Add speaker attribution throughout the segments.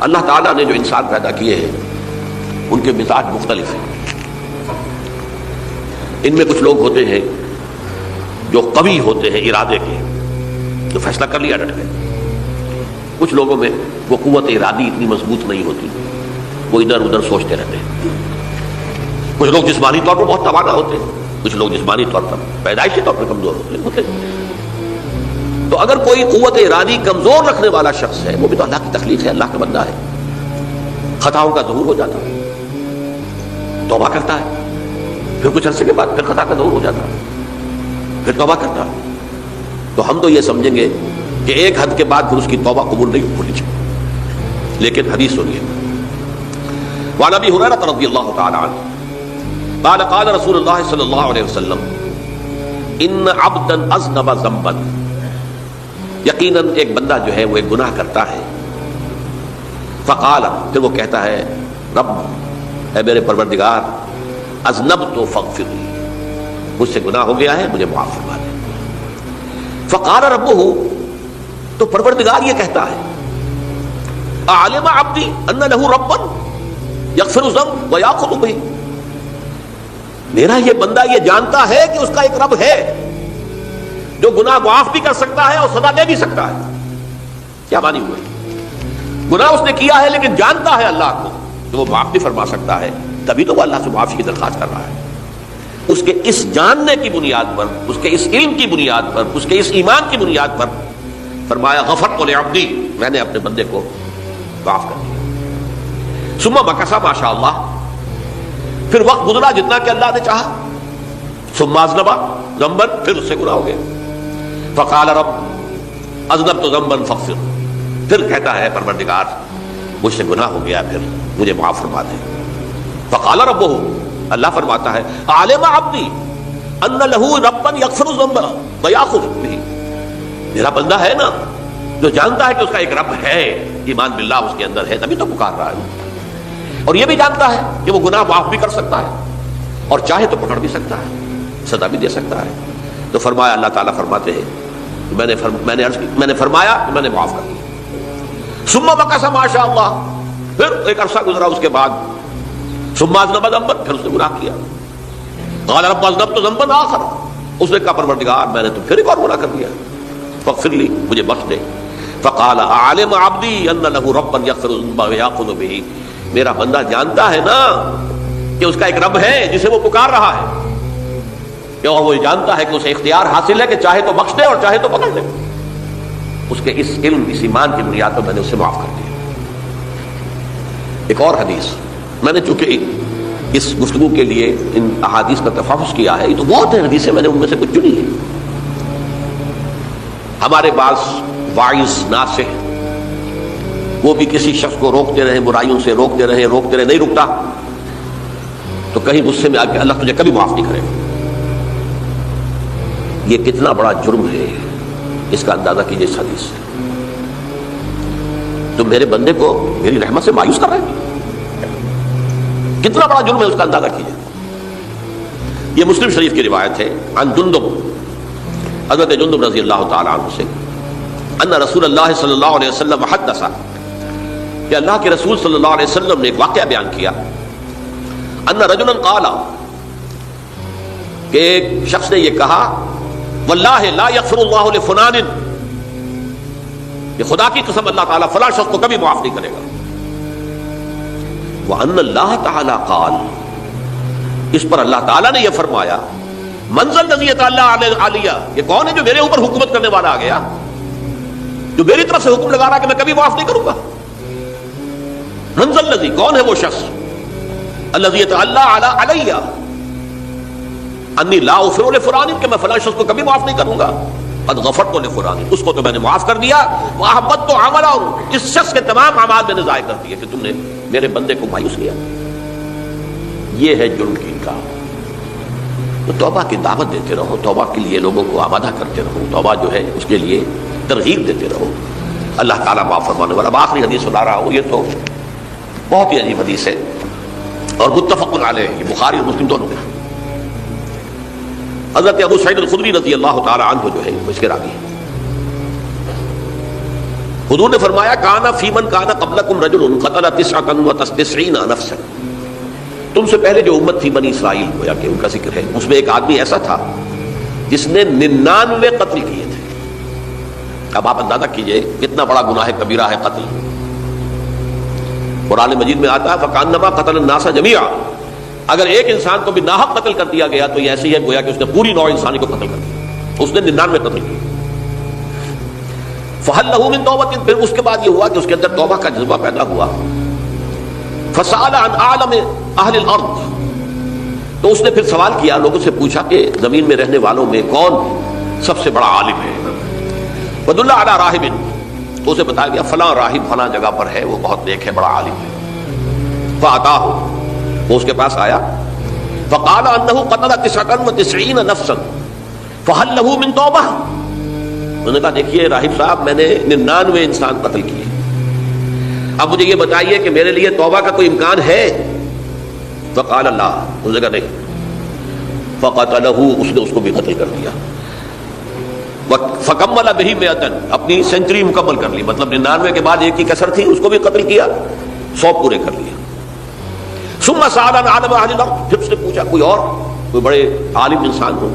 Speaker 1: اللہ تعالیٰ نے جو انسان پیدا کیے ہیں ان کے مزاج مختلف ہیں. ان میں کچھ لوگ ہوتے ہیں جو قوی ہوتے ہیں ارادے کے، جو فیصلہ کر لیا ڈٹ گئے. کچھ لوگوں میں وہ قوت ارادی اتنی مضبوط نہیں ہوتی، وہ ادھر ادھر سوچتے رہتے ہیں. کچھ لوگ جسمانی طور پر بہت توانا ہوتے ہیں، کچھ لوگ جسمانی طور پر پیدائشی طور پر کمزور ہوتے ہیں. تو اگر کوئی قوت ارادی کمزور رکھنے والا شخص ہے، وہ بھی تو اللہ کی تخلیق ہے، اللہ کا بندہ ہے، خطاؤں کا ظہور ہو جاتا ہے، توبہ کرتا ہے، پھر کچھ عرصے کے بعد پھر خطا کا ظہور ہو جاتا ہے، پھر توبہ کرتا ہے. تو ہم تو یہ سمجھیں گے کہ ایک حد کے بعد پھر اس کی توبہ قبول نہیں ہونی چاہیے. لیکن حدیث سنیے. وعن ابی ہریرہ رضی اللہ تعالی عنہ قال قال رسول اللہ صلی اللہ علیہ وسلم ان عبدا اذنب ذنبا، یقیناً ایک بندہ جو ہے وہ ایک گناہ کرتا ہے. فقال، پھر وہ کہتا ہے رب، اے میرے پروردگار، اذنبت فاغفر لی، مجھ سے گناہ ہو گیا ہے، مجھے معاف فرما دے. فقال ربہ، تو پروردگار یہ کہتا ہے اعلم عبدی ان لہ ربا یغفر الذنب ویأخذ بہ، میرا یہ بندہ یہ جانتا ہے کہ اس کا ایک رب ہے جو گناہ معاف بھی کر سکتا ہے اور سزا دے بھی سکتا ہے. کیا معنی ہوئے؟ گناہ اس نے کیا ہے لیکن جانتا ہے اللہ کو کہ وہ معاف بھی فرما سکتا ہے، تبھی تو وہ اللہ سے معافی کی درخواست کر رہا ہے. اس کے اس جاننے کی بنیاد پر، اس کے اس علم کی بنیاد پر، اس کے اس ایمان کی بنیاد پر فرمایا غفرت لعبدی، میں نے اپنے بندے کو معاف کر دیا. ثم مکث ما شاء اللہ، پھر وقت گزرا جتنا کہ اللہ نے چاہا. ثم اذنب ذنبا، پھر اس سے گناہ ہو گیا. فقال رب اذنبت ذنبا فاغفر، پھر کہتا ہے پروردگار مجھ سے گناہ ہو گیا، پھر مجھے معاف فرما دے. فقال ربہ، اللہ فرماتا ہے عالم عبدی ان لہ ربا یغفر الذنب ویأخذ بہ، میرا بندہ ہے نا جو جانتا ہے کہ اس کا ایک رب ہے، ایمان باللہ اس کے اندر ہے، تبھی تو پکار رہا ہے. اور یہ بھی جانتا ہے کہ وہ گناہ معاف بھی کر سکتا ہے اور چاہے تو پکڑ بھی سکتا ہے، سزا بھی دے سکتا ہے. تو فرمایا، اللہ تعالیٰ فرماتے ہیں میں نے فرمایا کہ میں نے معاف کر دیا. ثم مکث ما شاء اللہ، پھر ایک عرصہ گزرا اس کے بعد. ثم اذنب ذنبا، پھر اس نے گناہ کیا. قال رب اذنبت ذنبا آخر، اس نے کہا پروردگار میں نے تو پھر ایک اور گناہ کر دیا، فاغفر لی، مجھے بخش دے. فقال اعلم عبدی ان لہ ربا یغفر الذنب ویأخذ بہ، میرا بندہ جانتا ہے نا کہ اس کا ایک رب ہے جسے وہ پکار رہا ہے، اور وہ جانتا ہے کہ اسے اختیار حاصل ہے کہ چاہے تو بخش دے اور چاہے تو پکڑ لے. اس کے اس علم، اس ایمان کی بنیاد پر میں نے اسے معاف کر دیا. ایک اور حدیث، میں نے چونکہ اس گفتگو کے لیے ان احادیث کا تفحص کیا ہے، یہ تو بہت ہیں حدیثیں، میں نے ان میں سے کچھ چنی ہیں. ہمارے بعض واعظ ناصح وہ بھی کسی شخص کو روکتے رہے، برائیوں سے روکتے رہے، نہیں رکتا تو کہیں غصے میں آ کے اللہ تجھے کبھی معاف نہیں کرے گا. یہ کتنا بڑا جرم ہے، اس کا اندازہ کیجیے اس حدیث سے. تو میرے بندے کو میری رحمت سے مایوس کر رہے ہیں، کتنا بڑا جرم ہے اس کا اندازہ کیجیے. یہ مسلم شریف کی روایت ہے عن جندب، حضرت جندب رضی اللہ تعالی عنہ سے، ان رسول اللہ صلی اللہ علیہ وسلم حدث، کہ اللہ کے رسول صلی اللہ علیہ وسلم نے ایک واقعہ بیان کیا. ان رجلا قال، کہ ایک شخص نے یہ کہا واللہ لا یغفر اللہ لفلان، کہ خدا کی قسم اللہ تعالیٰ فلاں شخص کو کبھی معاف نہیں کرے گا. وان اللہ تعالیٰ قال، اس پر اللہ تعالیٰ نے یہ فرمایا من ذا الذی یتعالی علیہ، یہ کون ہے جو میرے اوپر حکومت کرنے والا آ گیا، جو میری طرف سے حکم لگا رہا کہ میں کبھی معاف نہیں کروں گا. من ذا الذی، کون ہے وہ شخص، الذی یتعالی علیہ انی لا اغفر لفلان، کہ میں فلاں شخص کو کبھی معاف نہیں کروں گا. قد غفرت لفلان، اس کو تو میں نے معاف کر دیا. واحبطت عملہ، اس شخص کے تمام اعمال میں نے ضائع کر دیے کہ تم نے میرے بندے کو مایوس کیا. یہ ہے جرم کی انکار. تو توبہ کی دعوت دیتے رہو، توبہ کے لیے لوگوں کو آمادہ کرتے رہو، توبہ جو ہے اس کے لیے ترغیب دیتے رہو. اللہ تعالیٰ معاف فرمانے والا. اب آخری حدیث سنا رہا ہوں، یہ تو بہت ہی عجیب حدیث ہے اور متفق علیہ، یہ بخاری اور مسلم دونوں میں. حضرت ابو سعید الخدری رضی اللہ تعالی عنہ جو ہے وہ اس کے راوی ہیں. حضور نے فرمایا کانا فی من کانا قبلکم رجل قتل 99 نفسا، تم سے پہلے جو امت تھی بنی اسرائیل، گویا کہ ان کا ذکر ہے، اس میں ایک آدمی ایسا تھا جس نے 99 قتل کیے تھے۔ اب آپ اندازہ کیجئے کتنا بڑا گناہ کبیرہ ہے قتل۔ قرآن مجید میں آتا ہے فکانما قتل الناس جميعا، اگر ایک انسان کو بھی ناحق قتل کر دیا گیا تو یہ ایسی ہے گویا کہ اس نے پوری نوع انسانی کو قتل کر دیا، اس نے 99 قتل کیے۔ فہل لہ من توبۃ، پھر اس کے بعد یہ ہوا کہ اس کے اندر توبہ کا جذبہ پیدا ہوا۔ فسأل عن اعلم اہل الارض، تو اس نے پھر سوال کیا، لوگوں سے پوچھا کہ زمین میں رہنے والوں میں کون سب سے بڑا عالم ہے۔ ودل علی راہب، تو اسے بتایا گیا فلاں راہب فلاں جگہ پر ہے، وہ بہت نیک ہے، بڑا عالم ہے۔ فاتاہ، وہ اس کے پاس آیا، فقال انہ قتل 99 نفسا فہل لہ من توبہ، انہوں نے کہا دیکھیے راہب صاحب میں نے 99 انسان قتل کیے، اب مجھے یہ بتائیے کہ میرے لیے توبہ کا کوئی امکان ہے؟ فقال اللہ، اس نے کہا نہیں۔ فقتلہ، اس نے اس کو بھی قتل کر دیا۔ فکمل بہ 100، اپنی سینچری مکمل کر لی، مطلب 99 کے بعد ایک کی کسر تھی، اس کو بھی قتل کیا، 100 پورے کر لیا۔ ثم سأل عن عالم اہل الارض، پھر اس نے پوچھا کوئی اور کوئی بڑے عالم انسان ہو۔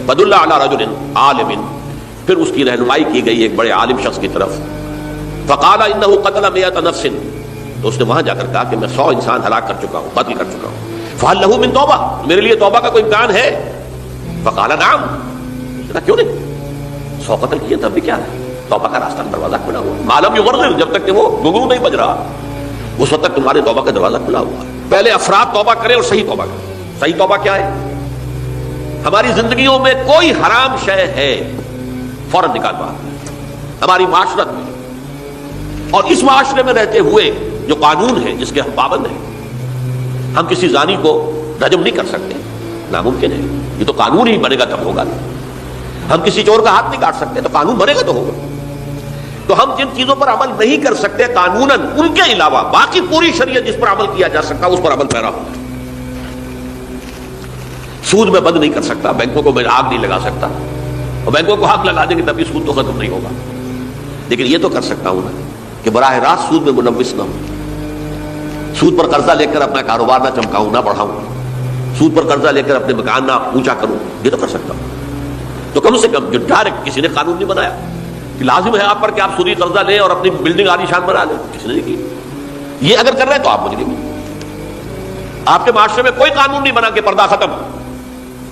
Speaker 1: فدل علی رجل عالم، پھر اس کی رہنمائی کی گئی ایک بڑے عالم شخص کی طرف۔ فقال انہ قتل 100 نفس، تو اس نے وہاں جا کر کہا کہ میں 100 انسان ہلاک کر چکا ہوں، قتل کر چکا ہوں۔ فہل لہ من توبہ، میرے لیے توبہ کا کوئی امکان ہے؟ فقال نعم، کیوں نہیں، 100 قتل کیے تب بھی کیا ہے، توبہ کا راستہ دروازہ کھلا ہوا ہے، معلوم یغرر، جب تک کہ وہ گھنگرو نہیں بج رہا اس وقت تک تمہارے توبہ کا دروازہ کھلا ہوا ہے۔ پہلے افراد توبہ کریں اور صحیح توبہ کریں۔ صحیح توبہ کیا ہے؟ ہماری زندگیوں میں کوئی حرام شے ہے فوراً نکال باہر، ہماری معاشرت میں اور اس معاشرے میں رہتے ہوئے جو قانون ہے جس کے ہم پابند ہیں، ہم کسی زانی کو رجم نہیں کر سکتے، ناممکن ہے، یہ تو قانون ہی بنے گا تب ہوگا۔ ہم کسی چور کا ہاتھ نہیں کاٹ سکتے، تو قانون بنے گا تو ہوگا۔ تو ہم جن چیزوں پر عمل نہیں کر سکتے قانوناً، ان کے علاوہ باقی پوری شریعت جس پر عمل کیا جا سکتا اس پر عمل پیرا ہوتا ہے۔ سود میں بند نہیں کر سکتا، بینکوں کو میں آگ نہیں لگا سکتا، اور بینکوں کو آگ لگا دیں گے تبھی سود تو ختم نہیں ہوگا، لیکن یہ تو کر سکتا ہوں نا کہ براہ راست سود میں ملوث نہ ہوں، سود پر قرضہ لے کر اپنا کاروبار نہ چمکاؤں نہ بڑھاؤں، سود پر قرضہ لے کر اپنے مکان نہ اونچا کروں، یہ تو کر سکتا ہوں۔ تو کم سے کم جو ڈائریکٹ کسی نے قانون نہیں بنایا کہ لازم ہے آپ پر کہ آپ سودی قرضہ لیں اور اپنی بلڈنگ عالی شان بنا لیں، کسی نے نہیں کی۔ یہ اگر کر رہے ہیں تو آپ مجرم ہیں۔ آپ کے معاشرے میں کوئی قانون نہیں بنا کہ پردہ ختم،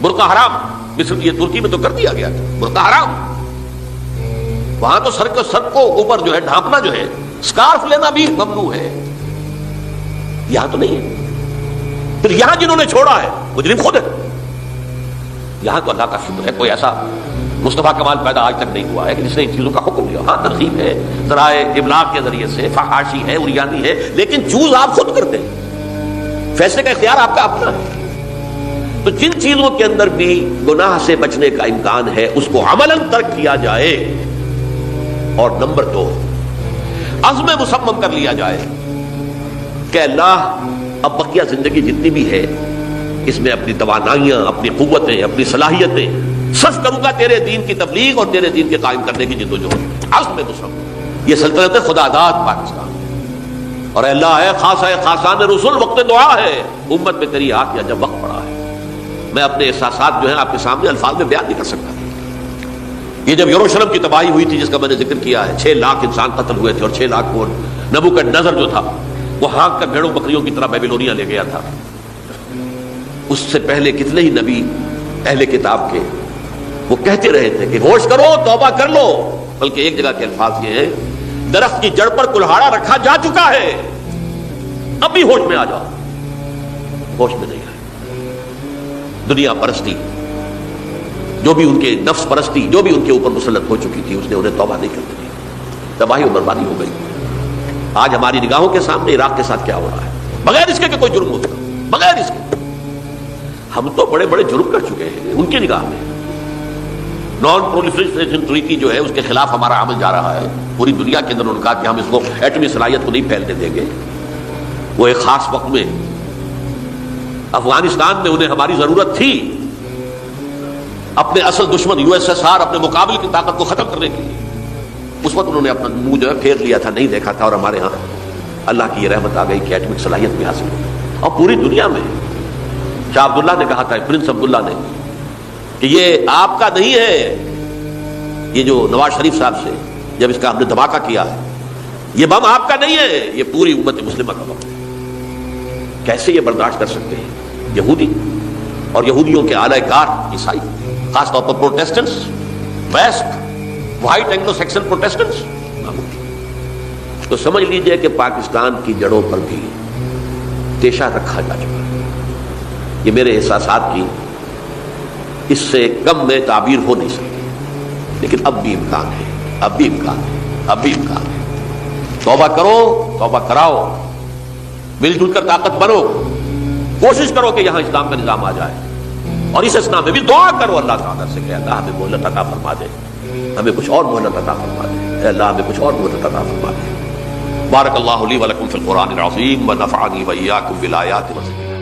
Speaker 1: برقع حرام، مصر یہ ترکی میں تو کر دیا گیا، برقع حرام، وہاں تو سر کو اوپر جو ہے ڈھانپنا جو ہے، سکارف لینا بھی ممنوع ہے، یہاں تو نہیں ہے۔ پھر یہاں جنہوں نے چھوڑا ہے مجرم خود ہے۔ یہاں تو اللہ کا شکر ہے کوئی ایسا مصطفیٰ کمال پیدا آج تک نہیں ہوا ہے کہ جس نے ان چیزوں کا حکم دیا۔ ہاں ترغیب ہے، ذرائع ابلاغ کے ذریعے سے، فحاشی ہے، اریانی ہے، لیکن چوز آپ خود کرتے ہیں، فیصلے کا اختیار آپ کا اپنا ہے۔ تو جن چیزوں کے اندر بھی گناہ سے بچنے کا امکان ہے اس کو عملاً ترک کیا جائے، اور نمبر 2 عزم مصمم کر لیا جائے کہ اللہ اب بقیہ زندگی جتنی بھی ہے اس میں اپنی توانائیاں، اپنی قوتیں، اپنی صلاحیتیں صرف کروں گا تیرے دین کی تبلیغ اور تیرے دین کے قائم کرنے کی جدوجہد۔ عزم مصمم، یہ سلطنت خدا داد پاکستان، اور اللہ ہے خاصان رسول، وقت دعا ہے، امت میں تیری آت یا جب وقت پڑا ہے۔ میں اپنے احساسات جو ہیں آپ کے سامنے الفاظ میں بیان نہیں کر سکتا۔ یہ جب یروشلم کی تباہی ہوئی تھی جس کا میں نے ذکر کیا ہے، 6 لاکھ انسان قتل ہوئے تھے، اور 6 لاکھ کو نبوکدنضر جو تھا وہ ہانک کر بھیڑوں بکریوں کی طرح بیبیلونیا لے گیا تھا۔ اس سے پہلے کتنے ہی نبی اہل کتاب کے وہ کہتے رہے تھے کہ ہوش کرو، توبہ کر لو، بلکہ ایک جگہ کے الفاظ یہ ہیں درخت کی جڑ پر کلہاڑا رکھا جا چکا ہے، اب بھی ہوش میں آ جاؤ، ہوش میں نہیں آئے۔ دنیا پرستی جو بھی ان کے نفس پرستی جو بھی ان کے اوپر مسلط ہو چکی تھی اس نے انہیں توبہ نہیں کرنے دی، تباہی و بربادی ہو گئی۔ آج ہماری نگاہوں کے سامنے عراق کے ساتھ کیا ہو رہا ہے، بغیر اس کے کہ کوئی جرم ہوتا، بغیر اس کے ہم تو بڑے بڑے جرم کر چکے ہیں ان کی نگاہ میں۔ نان پرولیفریشن ٹریٹی جو ہے اس کے خلاف ہمارا عمل جا رہا ہے پوری دنیا کے اندر، انہوں نے کہا کہ ہم اس کو ایٹمی صلاحیت کو نہیں پھیلنے دیں گے۔ وہ ایک خاص وقت میں افغانستان میں انہیں ہماری ضرورت تھی اپنے اصل دشمن USSR اپنے مقابل کی طاقت کو ختم کرنے کے لیے، اس وقت انہوں نے اپنا منہ جو ہے پھیر لیا تھا، نہیں دیکھا تھا، اور ہمارے ہاں اللہ کی یہ رحمت آ گئی کہ ایٹمک صلاحیت بھی حاصل ہوئی، اور پوری دنیا میں شاہ عبداللہ نے کہا تھا، پرنس عبداللہ نے، کہ یہ آپ کا نہیں ہے، یہ جو نواز شریف صاحب سے جب اس کا ہم نے دھماکہ کیا ہے، یہ بم آپ کا نہیں ہے، یہ پوری امت مسلمہ کا بم ہے۔ کیسے یہ برداشت کر سکتے ہیں یہودی اور یہودیوں کے اعلی کار عیسائی، خاص طور پر Protestants, west white Anglo Saxon Protestants? تو سمجھ لیجئے کہ پاکستان کی جڑوں پر بھی تیشہ رکھا جا چکا ہے۔ یہ میرے احساسات کی اس سے کم میں تعبیر ہو نہیں سکتی، لیکن اب بھی امکان ہے، اب بھی امکان ہے، اب بھی امکان ہے۔ توبہ کرو، توبہ کراؤ، مل جل کر طاقت بنو، کوشش کرو کہ یہاں اسلام کا نظام آ جائے، اور اس اسلام میں بھی دعا کرو اللہ تعالیٰ سے کہ اللہ ہمیں مہلت عطا فرما دے، ہمیں کچھ اور مہلت عطا فرما دے، اے اللہ ہمیں کچھ اور مہلت عطا فرما دے۔ بارک اللہ لی ولکم فی القرآن العظیم ونفعنی وإیاکم بالآیات والذکر